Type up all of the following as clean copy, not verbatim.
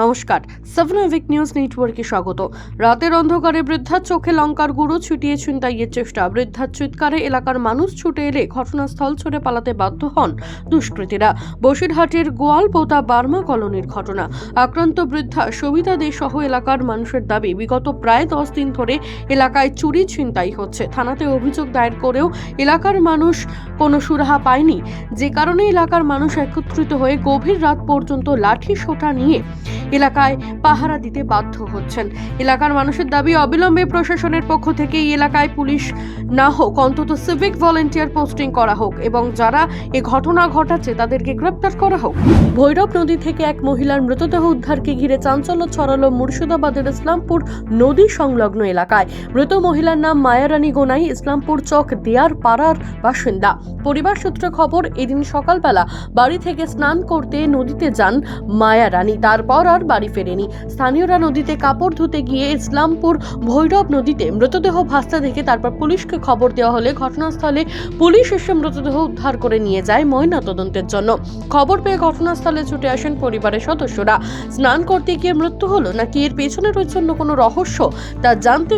নমস্কার, সাবনাভিক নিউজ নেটওয়ার্কে স্বাগত। রাতের অন্ধকারে বৃদ্ধার চোখে লঙ্কার গুঁড়ো ছিটিয়ে ছিনতাইয়ের চেষ্টা। বৃদ্ধার চিৎকারে এলাকার মানুষ ছুটে এলে ঘটনাস্থল ছেড়ে পালাতে বাধ্য হন দুষ্কৃতীরা। বসিরহাটের গোয়ালপোতা বার্মা কলোনির ঘটনা। আক্রান্ত বৃদ্ধা সবিতা দে সহ এলাকার মানুষের দাবি, বিগত প্রায় 10 দিন ধরে এলাকায় চুরি ছিনতাই হচ্ছে। থানাতে অভিযোগ দায়ের করেও এলাকার মানুষ কোনো সুরাহা পায়নি, যে কারণে এলাকার মানুষ একত্রিত হয়ে গভীর রাত পর্যন্ত লাঠি সোঁটা নিয়ে এলাকায় পাহারা দিতে বাধ্য হচ্ছেন। এলাকার মানুষের দাবি, অবিলম্বে প্রশাসনের পক্ষ থেকে এই এলাকায় পুলিশ না হোক, অন্তত সিভিক ভলেন্টিয়ার পোস্টিং করা হোক এবং যারা এই ঘটনা ঘটাচ্ছে তাদেরকে গ্রেপ্তার করা হোক। ভৈরব নদী থেকে এক মহিলার মৃতদেহ উদ্ধারকে ঘিরে চাঞ্চল্য ছড়ালো মুর্শিদাবাদের ইসলামপুর নদী সংলগ্ন এলাকায়। মৃত মহিলার নাম মায়ারানী গোনাই, ইসলামপুর চক দেয়ার পাড়ার বাসিন্দা। পরিবার সূত্রে খবর, এদিন সকালবেলা বাড়ি থেকে স্নান করতে নদীতে যান মায়ারানী, তারপর আর বাড়ি ফেরেনি। স্থানীয়রা নদীতে কাপড় ধুতে গিয়ে ইসলামপুর ভৈরব নদীতে মৃতদেহ ভাসতে দেখে তারপর পুলিশকে খবর দেওয়া হলে ঘটনাস্থলে পুলিশ এসে মৃতদেহ উদ্ধার করে নিয়ে যায় ময়নাতদন্তের জন্য। খবর পেয়ে ঘটনাস্থলে ছুটে আসেন পরিবারের সদস্যরা। স্নান করতে গিয়ে মৃত্যু হলো নাকি এর পেছনে রয়েছে অন্য কোনো রহস্য, তা জানতে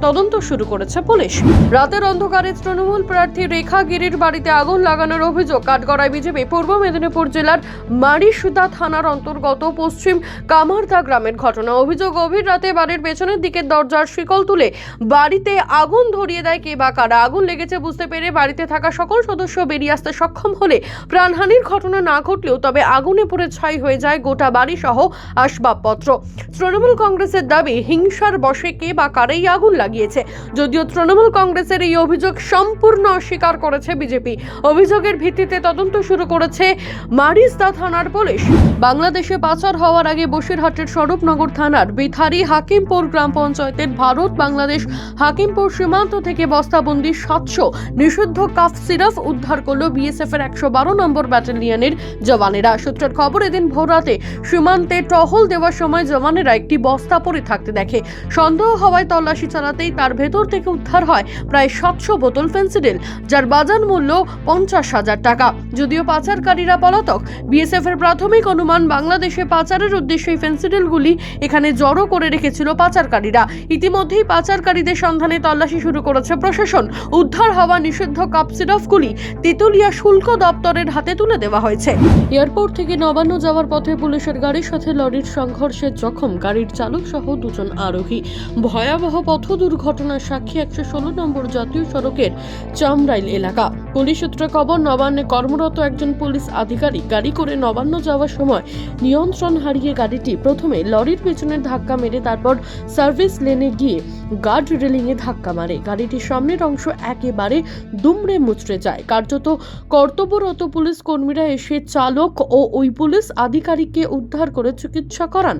তদন্ত শুরু করেছে পুলিশ। রাতের অন্ধকারে তৃণমূল প্রার্থী রেখা গিরির বাড়িতে আগুন লাগানোর অভিযোগ কাঠগড়ায় বিজেপি। পূর্ব মেদিনীপুর জেলার মারিসুদা থানার অন্তর্গত পশ্চিম কামারদা গ্রামের ঘটনা। অভিযোগ, গভীর রাতে বাড়ির পেছনের দিকের দরজার শিকল তুলে বাড়িতে আগুন ধরিয়ে দেয় কে বা কারা। আগুন লেগেছে বুঝতে পেরে বাড়িতে থাকা সকল সদস্য বেরিয়ে আসতে সক্ষম হলে প্রাণহানির ঘটনা না ঘটলেও তবে আগুনে পুড়ে ছাই হয়ে যায় গোটা বাড়ি সহ আসবাবপত্র। তৃণমূল কংগ্রেসের দাবি, হিংসার বশে কে বা কারাই আগুন লাগিয়েছে। যদিও তৃণমূল কংগ্রেসের এই অভিযোগ সম্পূর্ণ অস্বীকার করেছে বিজেপি। অভিযোগের ভিত্তিতে তদন্ত শুরু করেছে মারিসদা থানার পুলিশ। বাংলাদেশে পাচার হওয়ার আগে বসিরহাটের স্বরূপনগর থানার বিথারি হাকিমপুর গ্রাম পঞ্চায়েতের ভারত বাংলাদেশ হাকিমপুর সীমান্ত থেকে বস্তাবন্দি 700 নিষিদ্ধ কাফ সিরাপ উদ্ধার করল বিএসএফ এর 112 নম্বর ব্যাটালিয়নের জওয়ানেরা। সূত্রের খবর, এদিন ভোররাতে সীমান্তে টহল দেওয়ার সময় জওয়ানেরা একটি বস্তা পড়ে থাকতে দেখে। সন্দেহ হওয়ায় তল্লাশি চালাতেই তার ভেতর থেকে উদ্ধার হয় প্রায় 700 বোতল ফেন্সিডিল, যার বাজার মূল্য 50,000 টাকা। যদিও পাচারকারীরা পলাতক, বিএসএফ এর প্রাথমিক অনুমান বাংলাদেশে পাচারের উদ্দেশ্যে এই ফেন্সিডিলগুলি এখানে জড়ো করে রেখেছিল পাচারকারীরা। ইতিমধ্যেই পাচারকারীদের সন্ধানে তল্লাশি শুরু করেছে প্রশাসন। উদ্ধার হওয়া নিষিদ্ধ কাপ সিরাপগুলি তেতুলিয়া শুল্ক দপ্তরের হাতে তুলে দেওয়া হয়েছে। এয়ারপোর্ট থেকে নবান্ন যাওয়ার পথে পুলিশের গাড়ির সাথে লরির সংঘর্ষে জখম গাড়ির চালক সহ 2 জন আরোহী। ভয়াবহ পথ দুর্ঘটনার সাক্ষী 116 নম্বর জাতীয় সড়কের চামরাইল এলাকা। পুলিশ সূত্রে খবর, নবান্নে কর্মরত একজন পুলিশ আধিকারিক গাড়ি করে নবান্ন যাওয়ার সময় নিয়ন্ত্রণ হারিয়ে গাড়িটি প্রথমে লরির পেছনে ধাক্কা মেরে তারপর সার্ভিস লেনে গিয়ে গার্ড রেলিংয়ে ধাক্কা মারে। গাড়িটির সামনের অংশ একেবারে দুমড়ে মুচড়ে যায়। কার্যত কর্তব্যরত পুলিশ কর্মীরা এসে চালক ও ওই পুলিশ আধিকারিককে উদ্ধার করে চিকিৎসা করান।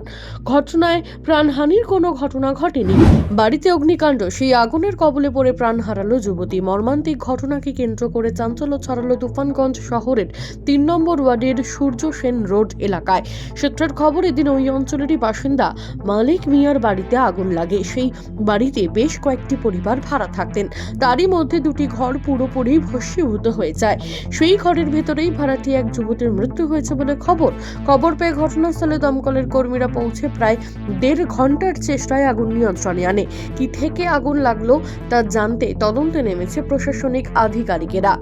ঘটনায় প্রাণহানির কোনো ঘটনা ঘটেনি। বাড়িতে অগ্নিকাণ্ড, সেই আগুনের কবলে পড়ে প্রাণ হারালো যুবতী। মর্মান্তিক ঘটনাকে কেন্দ্র করে চাঞ্চল্য ছড়ালো তুফানগঞ্জ শহরের 3 নম্বর ওয়ার্ডের সূর্য সেন রোড এলাকায়। সূত্রের খবর, এদিন ওই অঞ্চলেরই বাসিন্দা মালিক মিয়ার বাড়িতে আগুন লাগে। সেই বাড়িতে বেশ কয়েকটি পরিবার ভাড়া থাকতেন। তারই মধ্যে 2টি ঘর পুরোপুরি ভস্মীভূত হয়ে যায়। সেই ঘরের ভেতরেই ভাড়াটি এক যুবতীর মৃত্যু হয়েছে বলে খবর পেয়ে ঘটনাস্থলে দমকলের কর্মীরা পৌঁছে প্রায় 1.5 ঘন্টার চেষ্টায় আগুন নিয়ন্ত্রণে আনে। কি থেকে আগুন লাগলো তা জানতে তদন্তে নেমেছে প্রশাসনিক আধিকারিকেরা।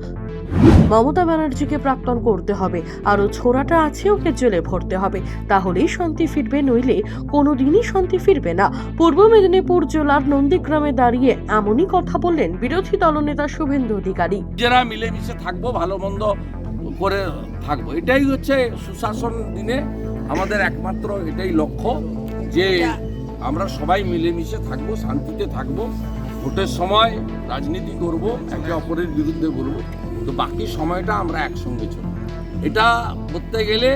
মমতা ব্যানার্জিকে প্রাক্তন করতে হবে, আরও ছোড়াটা আছে, ওকে জেলে ভরতে হবে, তাহলেই শান্তি ফিরবে, নইলে কোনোদিনই শান্তি ফিরবে না। পূর্ব মেদিনীপুর জেলার নন্দীগ্রামে দাঁড়িয়ে এমনই কথা বললেন বিরোধী দলনেতা শুভেন্দু অধিকারী। যারা মিলেমিশে থাকবো, ভালো মন্দ করে থাকবো, এটাই হচ্ছে সুশাসন দিনে আমাদের একমাত্র এটাই লক্ষ্য, যে আমরা সবাই মিলেমিশে থাকবো, শান্তিতে থাকবো। ভোটের সময় রাজনীতি করব, একে অপরের বিরুদ্ধে বলবো, তো বাকি সময়টা আমরা একসঙ্গে চলব। এটা করতে গেলে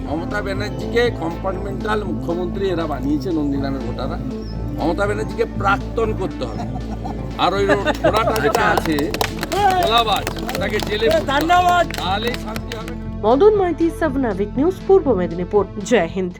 মমতা ব্যানার্জিকে কম্পার্টমেন্টাল মুখ্যমন্ত্রী এরা বানিয়েছে নন্দীগ্রামের ভোটাররা। মমতা ব্যানার্জিকে প্রাক্তন করতে হবে, আর ওই ছোড়াটা যেটা আছে গোলাবাজ, তাকে জেলে ধন্যবাদ, তাহলেই শান্তি হবে। মদন মাইতি, সাবনাভিক নিউজ, পূর্ব মেদিনীপুর। জয় হিন্দ।